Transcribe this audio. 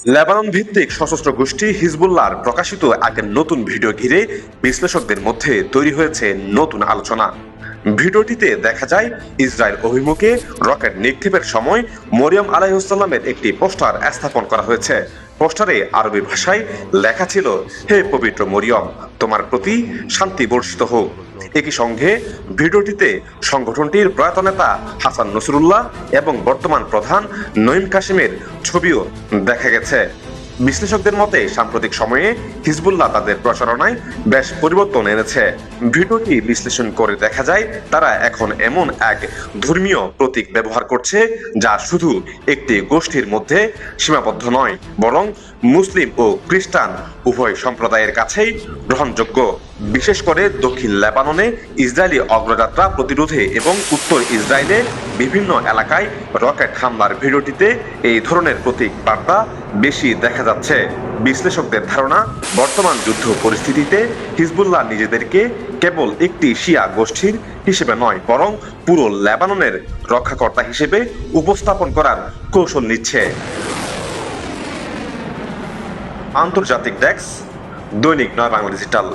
Lebanon ভিত্তিক সশস্ত্র গোষ্ঠী হিজবুল্লাহর প্রকাশিত এক নতুন ভিডিও ঘিরে বিশ্লেষকদের মধ্যে তৈরি হয়েছে নতুন আলোচনা। ভিডিওটিতে দেখা যায় ইসরায়েল অভিমুখে রকেট নিক্ষেপের সময় মরিয়ম আলাইহিসসালামের একটি পোস্টার স্থাপন করা হয়েছে। পোস্টারে আরবি ভাষায় লেখা ছিল, হে পবিত্র মরিয়ম, তোমার প্রতি শান্তি বর্ষিত হোক। একই সঙ্গে ভিডিওটিতে সংগঠনটির প্রয়াত নেতা হাসান নসরুল্লাহ এবং বর্তমান প্রধান নঈম কাসেমের ছবিও দেখা গেছে। বিশ্লেষকদের মতে সাম্প্রতিক সময়ে হিজবুল্লাহ তাদের প্রচারণায় বেশ পরিবর্তন এনেছে। ভিডিওটি বিশ্লেষণ করে দেখা যায় তারা এখন এমন এক ধর্মীয় প্রতীক ব্যবহার করছে যা শুধু একটি গোষ্ঠীর মধ্যে সীমাবদ্ধ নয়, বরং মুসলিম ও খ্রিস্টান উভয় সম্প্রদায়ের কাছেই গ্রহণযোগ্য। বিশেষ করে দক্ষিণ লেবাননে ইসরায়েলি অগ্রযাত্রা প্রতিরোধে এবং উত্তর ইসরায়েলে বিভিন্ন এলাকায় রকেট হামলার ভিডিওটিতে এই ধরনের প্রতীক বার্তা বেশি দেখা যাচ্ছে। বিশ্লেষকদের ধারণা, বর্তমান যুদ্ধ পরিস্থিতিতে হিজবুল্লাহ নিজেদেরকে কেবল একটি শিয়া গোষ্ঠীর হিসেবে নয়, বরং পুরো লেবাননের রক্ষাকর্তা হিসেবে উপস্থাপন করার কৌশল নিচ্ছে। আন্তর্জাতিক ডেস্ক, দৈনিক নয়া বাংলা ডিজিটাল।